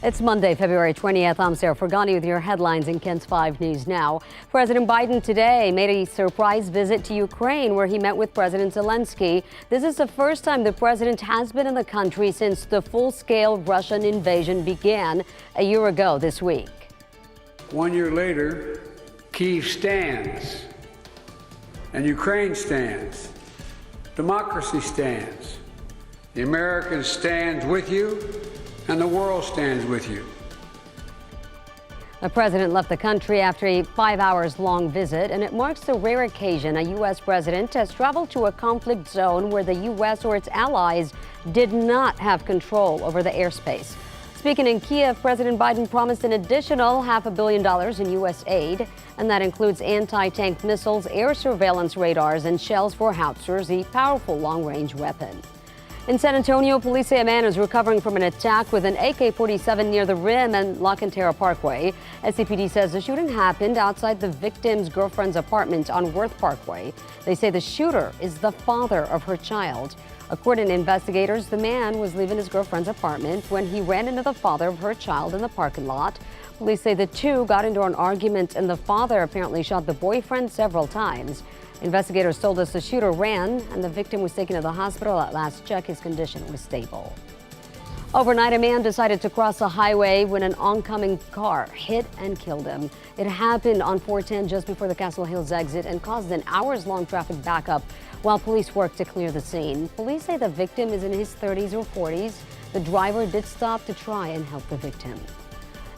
It's Monday, February 20th. I'm Sarah Fergani with your headlines in Kent's 5 News Now. President Biden today made a surprise visit to Ukraine where he met with President Zelensky. This is the first time the president has been in the country since the full-scale Russian invasion began a year ago this week. 1 year later, Kyiv stands, and Ukraine stands. Democracy stands. The Americans stand with you, and the world stands with you. The president left the country after a 5 hours long visit, and it marks the rare occasion a U.S. president has traveled to a conflict zone where the U.S. or its allies did not have control over the airspace. Speaking in Kiev, President Biden promised an additional $500 million in U.S. aid, and that includes anti-tank missiles, air surveillance radars, and shells for howitzers, a powerful long-range weapon. In San Antonio, police say a man is recovering from an attack with an AK-47 near the Rim and La Cantera Parkway. SAPD says the shooting happened outside the victim's girlfriend's apartment on Worth Parkway. They say the shooter is the father of her child. According to investigators, the man was leaving his girlfriend's apartment when he ran into the father of her child in the parking lot. Police say the two got into an argument and the father apparently shot the boyfriend several times. Investigators told us the shooter ran and the victim was taken to the hospital. At last check, his condition was stable. Overnight, a man decided to cross the highway when an oncoming car hit and killed him. It happened on 410 just before the Castle Hills exit and caused an hours-long traffic backup while police worked to clear the scene. Police say the victim is in his 30s or 40s. The driver did stop to try and help the victim.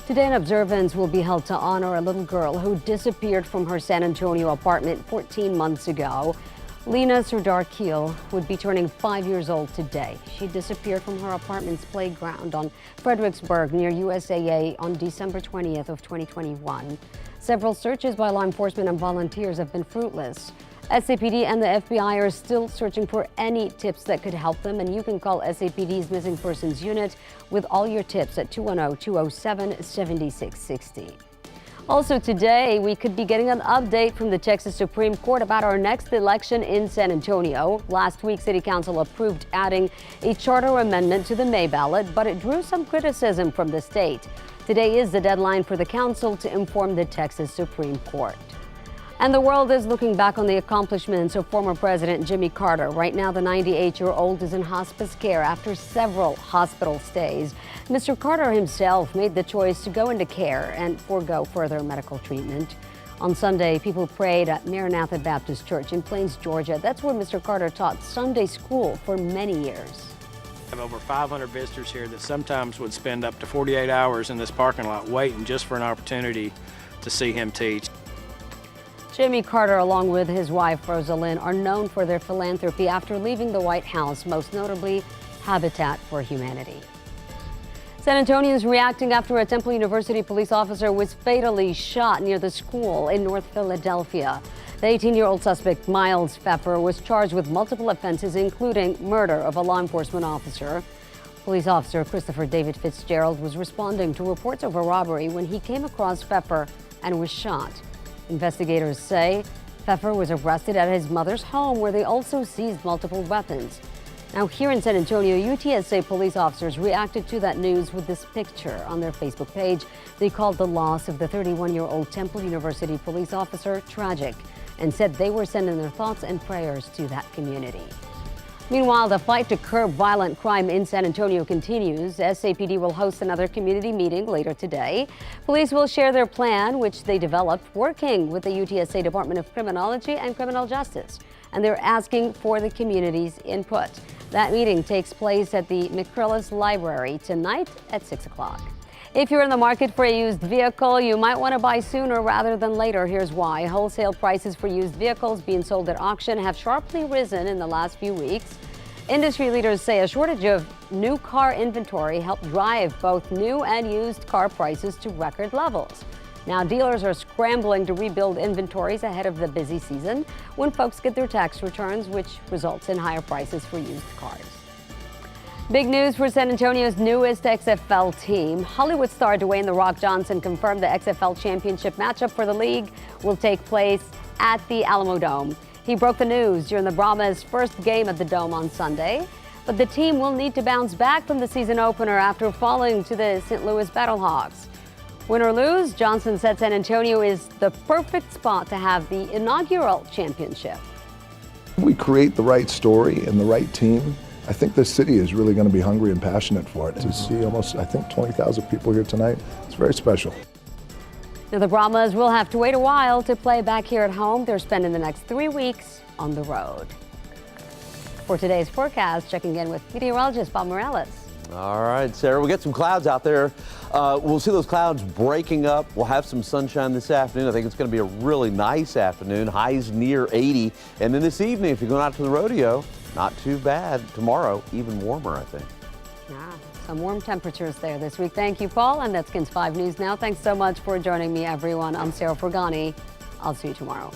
Today, an observance will be held to honor a little girl who disappeared from her San Antonio apartment 14 months ago. Lena Serdar-Keel would be turning 5 years old today. She disappeared from her apartment's playground on Fredericksburg near USAA on December 20th of 2021. Several searches by law enforcement and volunteers have been fruitless. SAPD and the FBI are still searching for any tips that could help them, and you can call SAPD's Missing Persons Unit with all your tips at 210-207-7660. Also today, we could be getting an update from the Texas Supreme Court about our next election in San Antonio. Last week, City Council approved adding a charter amendment to the May ballot, but it drew some criticism from the state. Today is the deadline for the council to inform the Texas Supreme Court. And the world is looking back on the accomplishments of former President Jimmy Carter. Right now, the 98-year-old is in hospice care after several hospital stays. Mr. Carter himself made the choice to go into care and forego further medical treatment. On Sunday, people prayed at Maranatha Baptist Church in Plains, Georgia. That's where Mr. Carter taught Sunday school for many years. I have over 500 visitors here that sometimes would spend up to 48 hours in this parking lot waiting just for an opportunity to see him teach. Jimmy Carter, along with his wife, Rosalind, are known for their philanthropy after leaving the White House, most notably Habitat for Humanity. San Antonio is reacting after a Temple University police officer was fatally shot near the school in North Philadelphia. The 18-year-old suspect, Miles Pfeffer, was charged with multiple offenses, including murder of a law enforcement officer. Police officer Christopher David Fitzgerald was responding to reports of a robbery when he came across Pfeffer and was shot. Investigators say Pfeffer was arrested at his mother's home, where they also seized multiple weapons. Now, here in San Antonio, UTSA police officers reacted to that news with this picture on their Facebook page. They called the loss of the 31-year-old Temple University police officer tragic and said they were sending their thoughts and prayers to that community. Meanwhile, the fight to curb violent crime in San Antonio continues. SAPD will host another community meeting later today. Police will share their plan, which they developed working with the UTSA Department of Criminology and Criminal Justice. And they're asking for the community's input. That meeting takes place at the McCrillis Library tonight at 6 o'clock. If you're in the market for a used vehicle, you might want to buy sooner rather than later. Here's why. Wholesale prices for used vehicles being sold at auction have sharply risen in the last few weeks. Industry leaders say a shortage of new car inventory helped drive both new and used car prices to record levels. Now, dealers are scrambling to rebuild inventories ahead of the busy season when folks get their tax returns, which results in higher prices for used cars. Big news for San Antonio's newest XFL team. Hollywood star Dwayne "The Rock" Johnson confirmed the XFL Championship matchup for the league will take place at the Alamo Dome. He broke the news during the Brahmas' first game at the Dome on Sunday. but the team will need to bounce back from the season opener after falling to the St. Louis Battlehawks. Win or lose, Johnson said San Antonio is the perfect spot to have the inaugural championship. We create the right story and the right team. I think this city is really going to be hungry and passionate for it. To see almost, I think, 20,000 people here tonight, it's very special. Now, the Brahmas will have to wait a while to play back here at home. They're spending the next 3 weeks on the road. For today's forecast, checking in with meteorologist Bob Morales. All right, Sarah, we'll get some clouds out there. We'll see those clouds breaking up. We'll have some sunshine this afternoon. I think it's going to be a really nice afternoon. Highs near 80. And then this evening, if you're going out to the rodeo, not too bad. Tomorrow, even warmer, I think. Yeah, some warm temperatures there this week. Thank you, Paul. And that's KENS 5 News Now. Thanks so much for joining me, everyone. I'm Sarah Fergani. I'll see you tomorrow.